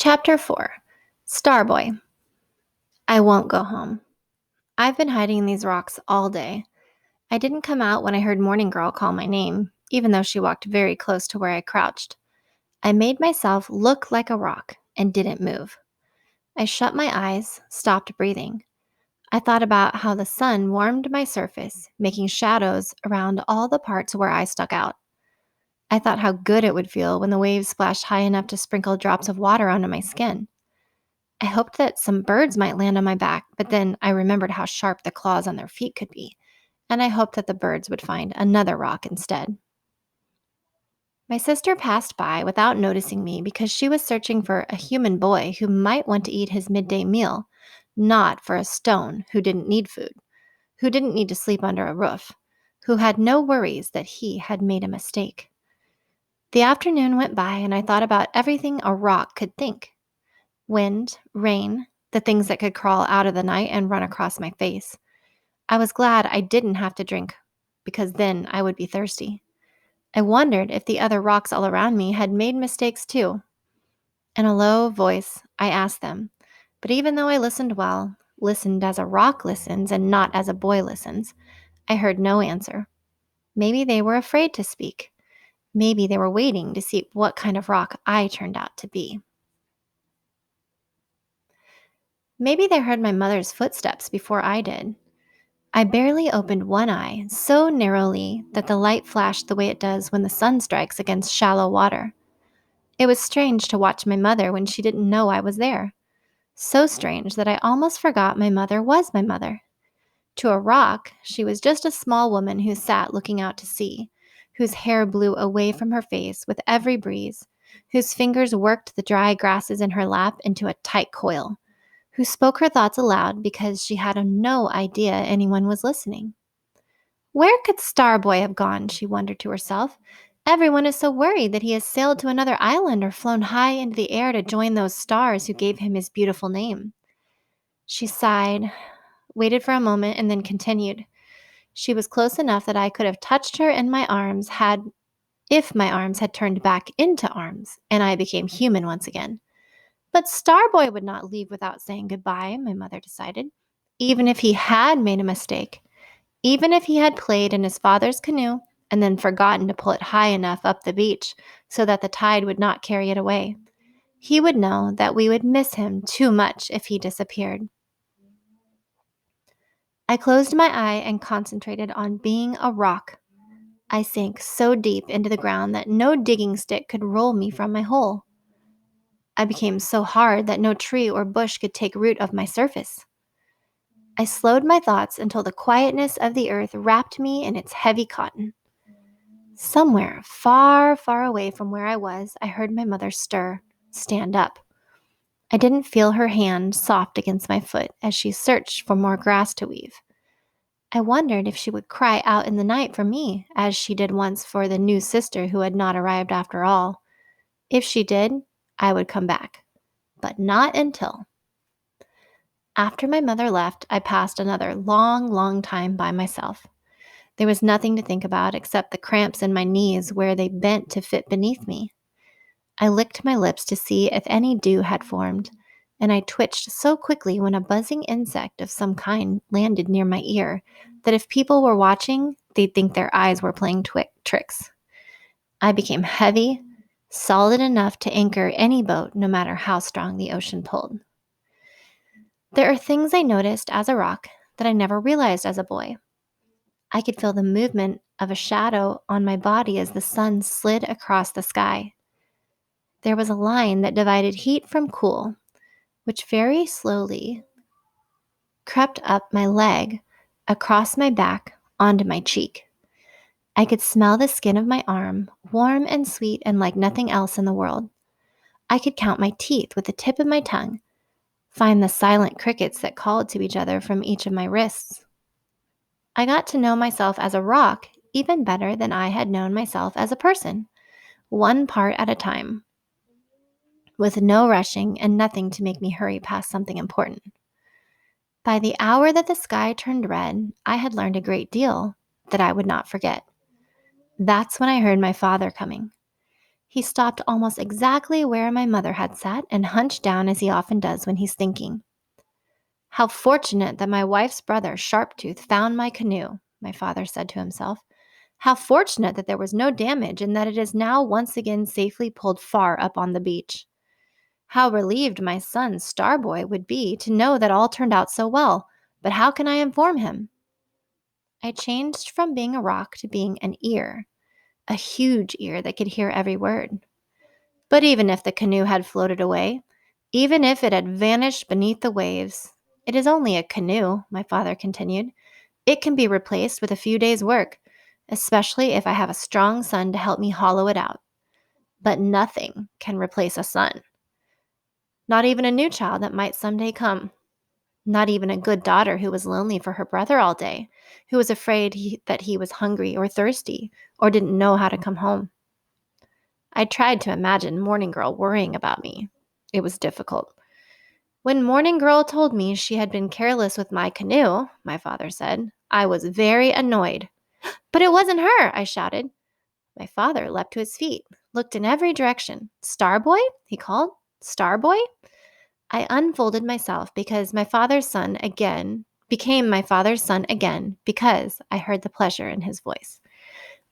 Chapter 4 Starboy. I won't go home. I've been hiding in these rocks all day. I didn't come out when I heard Morning Girl call my name, even though she walked very close to where I crouched. I made myself look like a rock and didn't move. I shut my eyes, stopped breathing. I thought about how the sun warmed my surface, making shadows around all the parts where I stuck out. I thought how good it would feel when the waves splashed high enough to sprinkle drops of water onto my skin. I hoped that some birds might land on my back, but then I remembered how sharp the claws on their feet could be, and I hoped that the birds would find another rock instead. My sister passed by without noticing me because she was searching for a human boy who might want to eat his midday meal, not for a stone who didn't need food, who didn't need to sleep under a roof, who had no worries that he had made a mistake. The afternoon went by, and I thought about everything a rock could think. Wind, rain, the things that could crawl out of the night and run across my face. I was glad I didn't have to drink, because then I would be thirsty. I wondered if the other rocks all around me had made mistakes too. In a low voice, I asked them, but even though I listened well, listened as a rock listens and not as a boy listens, I heard no answer. Maybe they were afraid to speak. Maybe they were waiting to see what kind of rock I turned out to be. Maybe they heard my mother's footsteps before I did. I barely opened one eye, so narrowly that the light flashed the way it does when the sun strikes against shallow water. It was strange to watch my mother when she didn't know I was there. So strange that I almost forgot my mother was my mother. To a rock, she was just a small woman who sat looking out to sea, whose hair blew away from her face with every breeze, whose fingers worked the dry grasses in her lap into a tight coil, who spoke her thoughts aloud because she had no idea anyone was listening. Where could Starboy have gone, she wondered to herself. Everyone is so worried that he has sailed to another island or flown high into the air to join those stars who gave him his beautiful name. She sighed, waited for a moment, and then continued. She was close enough that I could have touched her in my arms if my arms had turned back into arms and I became human once again. But Starboy would not leave without saying goodbye, my mother decided. Even if he had made a mistake, even if he had played in his father's canoe and then forgotten to pull it high enough up the beach so that the tide would not carry it away, he would know that we would miss him too much if he disappeared. I closed my eye and concentrated on being a rock. I sank so deep into the ground that no digging stick could roll me from my hole. I became so hard that no tree or bush could take root of my surface. I slowed my thoughts until the quietness of the earth wrapped me in its heavy cotton. Somewhere far, far away from where I was, I heard my mother stand up. I didn't feel her hand soft against my foot as she searched for more grass to weave. I wondered if she would cry out in the night for me, as she did once for the new sister who had not arrived after all. If she did, I would come back, but not until. After my mother left, I passed another long, long time by myself. There was nothing to think about except the cramps in my knees where they bent to fit beneath me. I licked my lips to see if any dew had formed, and I twitched so quickly when a buzzing insect of some kind landed near my ear that if people were watching, they'd think their eyes were playing tricks. I became heavy, solid enough to anchor any boat no matter how strong the ocean pulled. There are things I noticed as a rock that I never realized as a boy. I could feel the movement of a shadow on my body as the sun slid across the sky. There was a line that divided heat from cool, which very slowly crept up my leg, across my back, onto my cheek. I could smell the skin of my arm, warm and sweet and like nothing else in the world. I could count my teeth with the tip of my tongue, find the silent crickets that called to each other from each of my wrists. I got to know myself as a rock even better than I had known myself as a person, one part at a time, with no rushing and nothing to make me hurry past something important. By the hour that the sky turned red, I had learned a great deal that I would not forget. That's when I heard my father coming. He stopped almost exactly where my mother had sat and hunched down as he often does when he's thinking. How fortunate that my wife's brother, Sharptooth, found my canoe, my father said to himself. How fortunate that there was no damage and that it is now once again safely pulled far up on the beach. How relieved my son, Starboy, would be to know that all turned out so well. But how can I inform him? I changed from being a rock to being an ear, a huge ear that could hear every word. But even if the canoe had floated away, even if it had vanished beneath the waves, it is only a canoe, my father continued. It can be replaced with a few days' work, especially if I have a strong son to help me hollow it out. But nothing can replace a son. Not even a new child that might someday come. Not even a good daughter who was lonely for her brother all day, who was afraid that he was hungry or thirsty or didn't know how to come home. I tried to imagine Morning Girl worrying about me. It was difficult. When Morning Girl told me she had been careless with my canoe, my father said, I was very annoyed. But it wasn't her, I shouted. My father leapt to his feet, looked in every direction. Starboy? He called. Starboy? I unfolded myself because my father's son again became my father's son again because I heard the pleasure in his voice.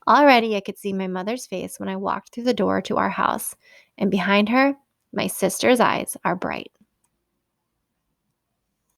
Already I could see my mother's face when I walked through the door to our house, and behind her, my sister's eyes are bright.